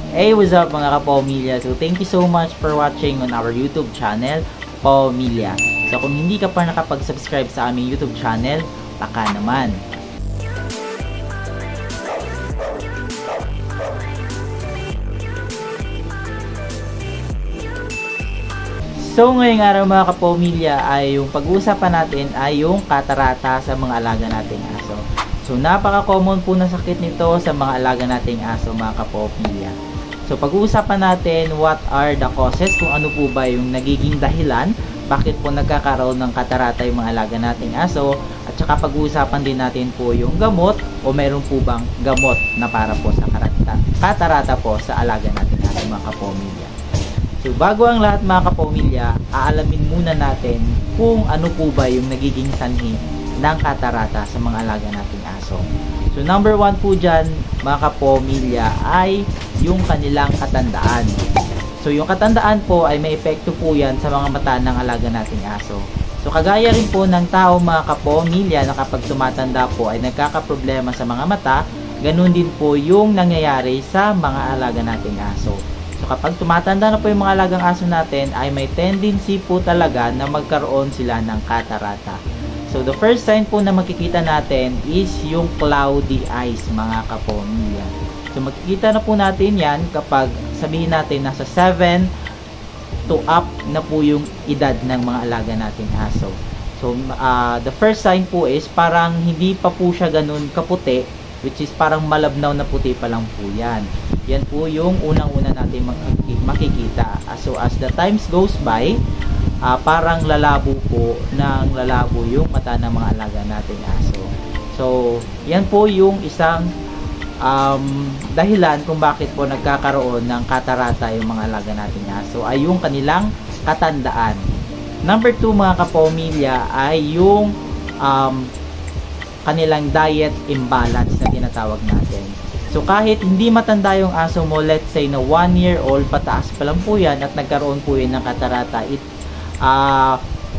Hey, what's up mga kapamilya? So, thank you so much for watching on our YouTube channel, Pamilya. So, kung hindi ka pa nakapag-subscribe sa aming YouTube channel, baka naman. So, ngayong araw mga kapamilya ay yung pag-uusapan natin ay yung katarata sa mga alaga nating aso. So, napaka-common po na sakit nito sa mga alaga nating aso mga kapamilya. So, pag-uusapan natin what are the causes, kung ano po ba yung nagiging dahilan, bakit po nagkakaroon ng katarata yung mga alaga nating aso, at saka pag-uusapan din natin po yung gamot o meron po bang gamot na para po sa katarata po sa alaga nating aso mga kapamilya. So, bago ang lahat mga kapamilya, aalamin muna natin kung ano po ba yung nagiging sanhi ng katarata sa mga alaga nating aso. So, number 1 po dyan mga kapamilya ay yung kanilang katandaan. So, yung katandaan po ay may epekto po yan sa mga mata ng alaga nating aso. So, kagaya rin po ng tao mga kapamilya na kapag tumatanda po ay nagkakaproblema sa mga mata, ganun din po yung nangyayari sa mga alaga nating aso. So, kapag tumatanda na po yung mga alagang aso natin ay may tendency po talaga na magkaroon sila ng katarata. So, the first sign po na makikita natin is yung cloudy eyes mga kapamilya. So, makikita na po natin yan kapag sabihin natin nasa 7 to up na po yung edad ng mga alaga nating aso. So, the first sign po is parang hindi pa po siya ganun kaputi, which is parang malabnaw na puti pa lang po yan. Yan po yung unang-una natin makikita. So, as the times goes by, parang lalabo yung mata ng mga alaga nating aso. So, yan po yung isang dahilan kung bakit po nagkakaroon ng katarata yung mga alaga nating aso ay yung kanilang katandaan. Number 2 mga kapamilya ay yung kanilang diet imbalance na tinatawag natin. So, kahit hindi matanda yung aso mo, let's say na 1 year old pataas pa lang po yan at nagkaroon po yan ng katarata,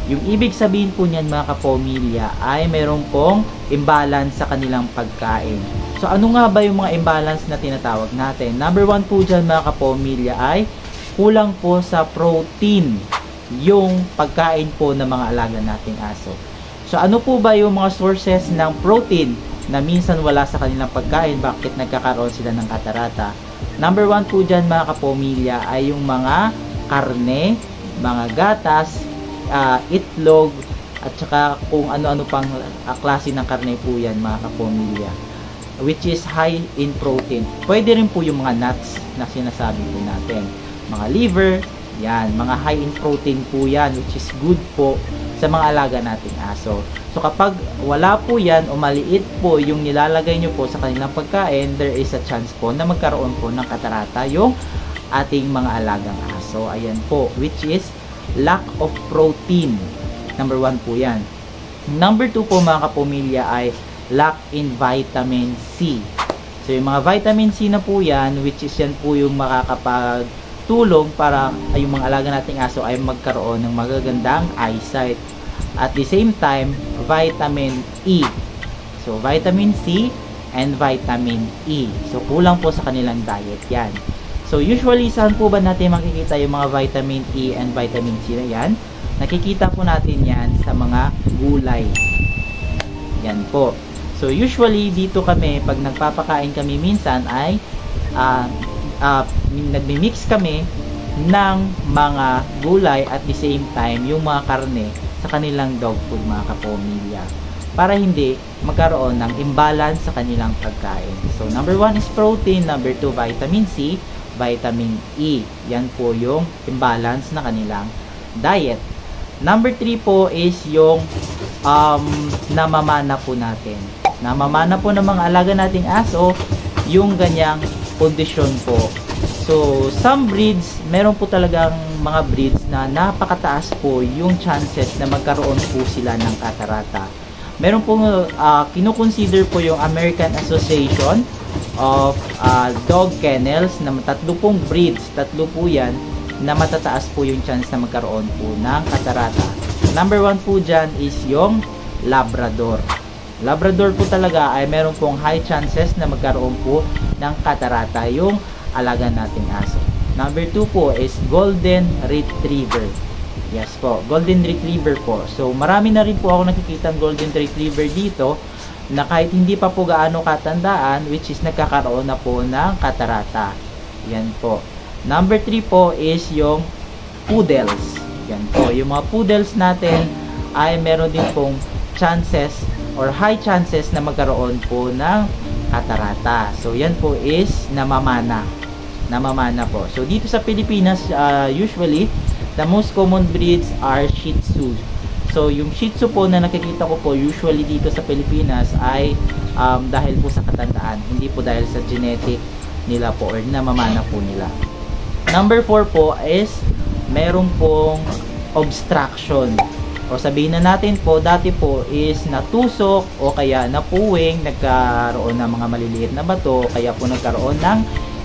yung ibig sabihin po niyan mga kapamilya ay mayroon pong imbalance sa kanilang pagkain. So, ano nga ba yung mga imbalance na tinatawag natin? Number 1 po dyan mga kapamilya ay kulang po sa protein yung pagkain po ng mga alaga nating aso. So, ano po ba yung mga sources ng protein na minsan wala sa kanilang pagkain? Bakit nagkakaroon sila ng katarata? Number 1 po dyan mga kapamilya ay yung mga karne, mga gatas, itlog, at saka kung ano-ano pang klase ng karne po yan mga kapamilya, which is high in protein. Pwede rin po yung mga nuts na sinasabi po natin, mga liver, yan, mga high in protein po yan, which is good po sa mga alaga nating aso. So, kapag wala po yan o maliit po yung nilalagay nyo po sa kanilang pagkain, there is a chance po na magkaroon po ng katarata yung ating mga alagang aso. Ayan po, which is lack of protein. Number 1 po yan. Number 2 po mga kapamilya ay lack in vitamin C. So, yung mga vitamin C na po yan, which is yan po yung makakapagtulong para yung mga alaga nating aso ay magkaroon ng magagandang eyesight. At the same time, vitamin E. So, vitamin C and vitamin E. So, kulang po sa kanilang diet yan. So, usually, saan po ba natin makikita yung mga vitamin E and vitamin C na yan? Nakikita po natin yan sa mga gulay. Yan po. So, usually, dito kami, pag nagpapakain kami minsan ay nagmi-mix kami ng mga gulay at the same time, yung mga karne sa kanilang dog food mga kapamilya, para hindi magkaroon ng imbalance sa kanilang pagkain. So, number 1 is protein, number 2, vitamin C, vitamin E. Yan po yung imbalance na kanilang diet. Number 3 po is yung namamana po natin. Namamana po ng mga alaga nating aso yung ganyang kondisyon po. So, some breeds, meron po talagang mga breeds na napakataas po yung chances na magkaroon po sila ng katarata. Meron po kinukonsider po yung American Association of Dog Kennels na 3 pong breeds, 3 po yan na matataas po yung chance na magkaroon po ng katarata. Number 1 po dyan is yung Labrador. Labrador po talaga ay meron pong high chances na magkaroon po ng katarata. Yung alaga nating aso. Number 2 po is Golden Retriever. Yes po, Golden Retriever po. So marami na rin po ako nakikita ng Golden Retriever dito na kahit hindi pa po gaano katandaan, which is nagkakaroon na po ng katarata. Yan po. Number 3 po is yung Poodles. Yan po, yung mga Poodles natin ay meron din pong chances or high chances na magkaroon po ng katarata. So yan po is namamana po. So dito sa Pilipinas, usually the most common breeds are Shih Tzu. So yung Shih Tzu po na nakikita ko po usually dito sa Pilipinas ay dahil po sa katandaan, hindi po dahil sa genetic nila po or namamana po nila. Number 4 po is meron pong obstruction. O sabihin na natin po, dati po is natusok o kaya napuwing, nagkaroon ng mga maliliit na bato, kaya po nagkaroon ng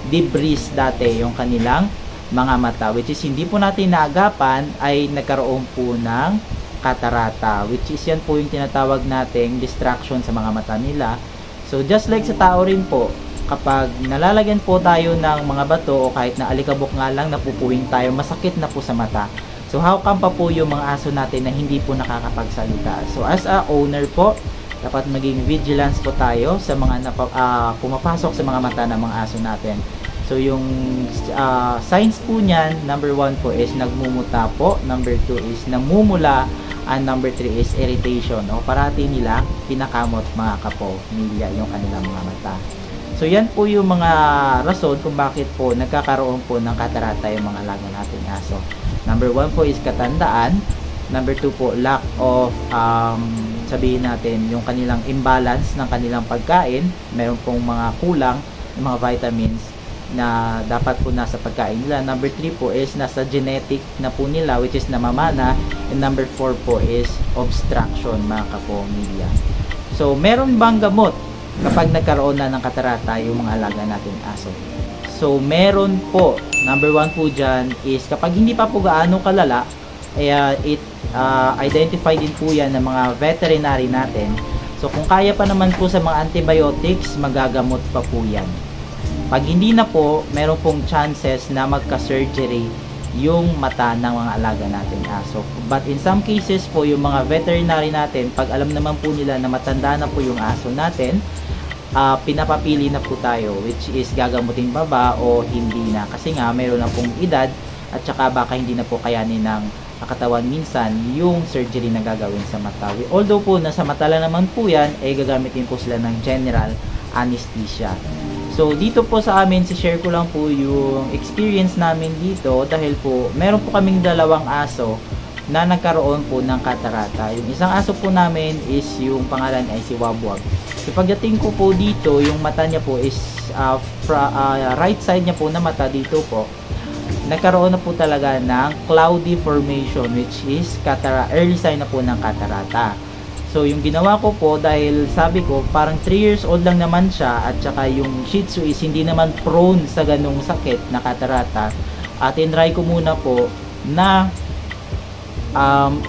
debris dati yung kanilang mga mata, which is hindi po natin naagapan, ay nagkaroon po ng katarata, which is yan po yung tinatawag nating distraction sa mga mata nila. So just like sa tao rin po, kapag nalalagyan po tayo ng mga bato o kahit na alikabok nga lang, napupuwing tayo, masakit na po sa mata. So how come pa po yung mga aso natin na hindi po nakakapagsalita? So as a owner po, dapat maging vigilance po tayo sa mga pumapasok sa mga mata ng mga aso natin. So yung signs po niyan, number 1 po is nagmumuta po, number 2 is namumula, and number 3 is irritation. O parati nila pinakamot mga kapamilya yung kanilang mga mata. So yan po yung mga rason kung bakit po nagkakaroon po ng katarata yung mga alaga nating aso. Number 1 po is katandaan. Number 2 po, lack of, sabihin natin, yung kanilang imbalance ng kanilang pagkain. Meron pong mga kulang ng mga vitamins na dapat po nasa pagkain nila. Number 3 po is nasa genetic na po nila, which is namamana. And number 4 po is obstruction, mga kapamilya. So, meron bang gamot kapag nagkaroon na ng katarata yung mga alaga nating aso? So, meron po. Number 1 po dyan is kapag hindi pa po gaano kalala, identify din po yan ng mga veterinary natin. So, kung kaya pa naman po sa mga antibiotics, magagamot pa po yan. Pag hindi na po, meron pong chances na magka-surgery yung mata ng mga alaga natin aso. But in some cases po, yung mga veterinary natin, pag alam naman po nila na matanda na po yung aso natin, pinapapili na po tayo, which is gagamutin ba ba o hindi na, kasi nga meron na pong edad at saka baka hindi na po kayanin ng katawan minsan yung surgery na gagawin sa mata. Although po nasa mata lang naman po yan, gagamitin po sila ng general anesthesia. So dito po sa amin, share ko lang po yung experience namin dito dahil po meron po kaming dalawang aso na nagkaroon po ng katarata. Yung isang aso po namin is yung pangalan ay si Wabwab. So pagdating ko po dito, yung mata niya po is right side niya po na mata dito po, nagkaroon na po talaga ng cloudy formation, which is early sign na po ng katarata. So yung ginawa ko po, dahil sabi ko parang 3 years old lang naman siya at saka yung Shih Tzu is hindi naman prone sa ganung sakit na katarata, at tinry ko muna po na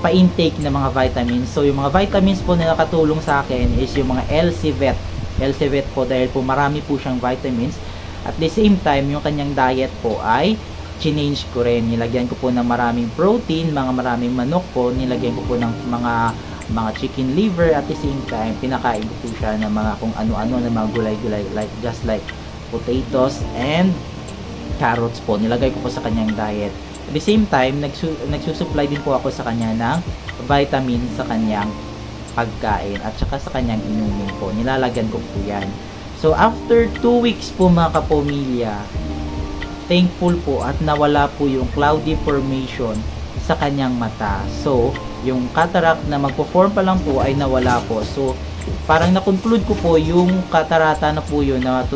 pa-intake ng mga vitamins. So yung mga vitamins po na nakatulong sa akin is yung mga LC-Vet. LC-Vet po dahil po marami po siyang vitamins. At the same time, yung kanyang diet po ay change ko rin. Nilagyan ko po ng maraming protein, maraming manok po. Nilagyan ko po ng mga chicken liver. At the same time, pinakain ko po siya ng mga kung ano-ano na mga gulay-gulay, just like potatoes and carrots po. Nilagay ko po sa kanyang diet. At the same time, nagsusupply din po ako sa kanya ng vitamin sa kanyang pagkain at saka sa kanyang inumin po. Nilalagyan ko po yan. So, after 2 weeks po mga kapamilya, thankful po at nawala po yung cloudy formation sa kanyang mata. So, yung cataract na magpo-form pa lang po ay nawala po. So, parang na-conclude ko po yung katarata na po yun na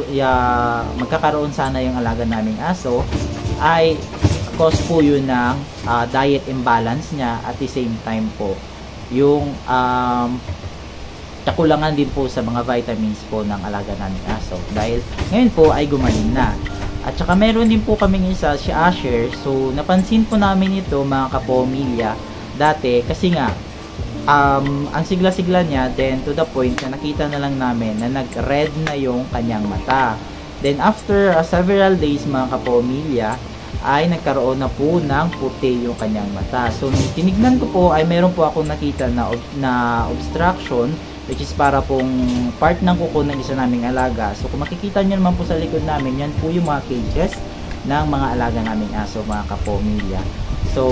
magkakaroon sana yung alaga naming aso ay cause po yun ng diet imbalance niya, at the same time po yung kakulangan din po sa mga vitamins po ng alaga naming aso, dahil ngayon po ay gumaling na. At saka meron din po kaming isa, si Asher. So napansin po namin ito mga kapamilya dati kasi nga ang sigla-sigla niya, then to the point na nakita na lang namin na nag-red na yung kanyang mata. Then after several days mga kapamilya, ay nagkaroon na po ng puti yung kanyang mata. So tinignan ko po ay meron po akong nakita na obstruction, which is para pong part ng kuko ng isa naming alaga. So kung makikita nyo naman po sa likod namin, yan po yung mga cages ng mga alaga naming aso mga kapamilya. So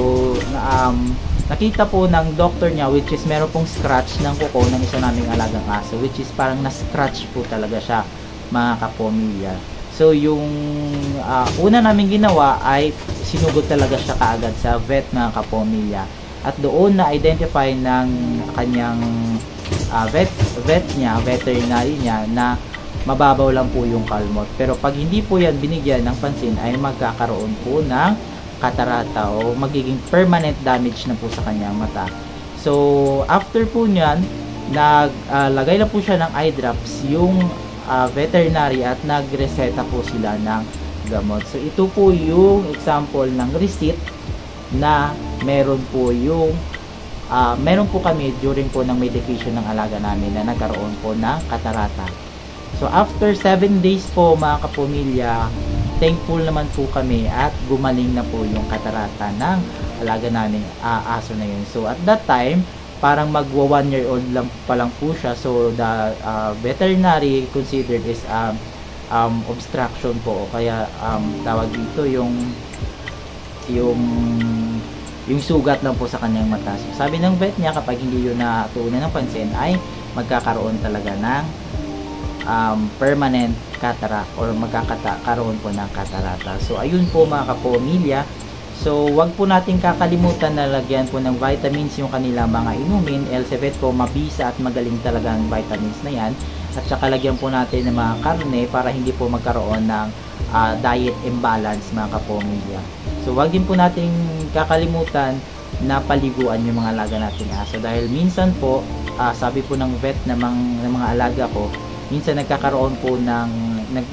nakita po ng doctor niya, which is meron pong scratch ng kuko ng isa naming alagang aso, which is parang na-scratch po talaga siya mga kapamilya. So yung una namin ginawa ay sinugod talaga siya kaagad sa vet mga kapamilya. At doon na-identify ng kanyang veterinary niya na mababaw lang po yung kalmot. Pero pag hindi po yan binigyan ng pansin ay magkakaroon po ng katarata o magiging permanent damage na po sa kanyang mata. So after po nyan, naglagay na po siya ng eye drops yung veterinary at nagreseta po sila ng gamot. So ito po yung example ng receipt na meron po kami during po ng medication ng alaga namin na nagkaroon po ng katarata. So after 7 days po mga kapamilya, thankful naman po kami at gumaling na po yung katarata ng alaga namin aso na yun. So at that time, parang magwa 1 year old lang pa lang po siya. So the veterinary considered is obstruction po, kaya tawag dito yung sugat lang po sa kanyang mata. So sabi ng vet niya, kapag hindi yun natuunan ng pansin ay magkakaroon talaga ng permanent cataract or magkakaroon po ng katarata. So ayun po mga kapamilya. So, wag po natin kakalimutan na lagyan po ng vitamins yung kanilang mga inumin. Elsevet po, mabisa at magaling talaga ang vitamins na yan. At saka lagyan po natin ng mga karne para hindi po magkaroon ng diet imbalance mga kapamilya. So, wag din po natin kakalimutan na paliguan yung mga alaga nating aso. Dahil minsan po, sabi po ng vet ng mga alaga ko, minsan nagkakaroon po ng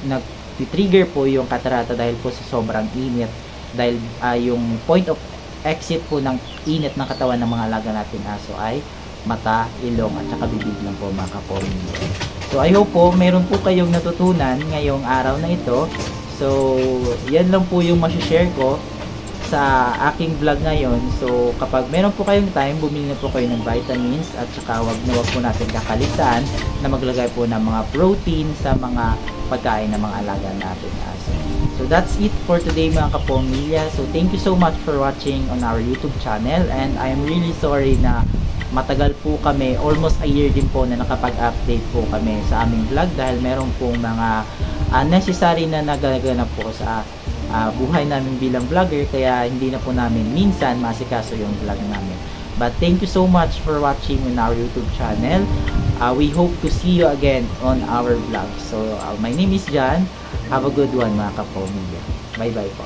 nag-trigger po yung katarata dahil po sa sobrang init. Dahil yung point of exit po ng init ng katawan ng mga alaga natin aso ay mata, ilong at saka bibig lang po mga kapamilya. So I hope po meron po kayong natutunan ngayong araw na ito. So yan lang po yung masishare ko sa aking vlog ngayon. So kapag meron po kayong time, bumili na po kayo ng vitamins at saka wag po natin kakalimutan na maglagay po ng mga protein sa mga pagkain ng mga alaga natin aso. So that's it for today mga kapamilya. So thank you so much for watching on our YouTube channel, and I am really sorry na matagal po kami, almost a year din po na nakapag-update po kami sa aming vlog dahil meron pong mga necessary na nagaganap po sa buhay namin bilang vlogger, kaya hindi na po namin minsan masikaso yung vlog namin. But thank you so much for watching on our YouTube channel. We hope to see you again on our vlog. So my name is John. Have a good one mga kapamilya. Bye bye po.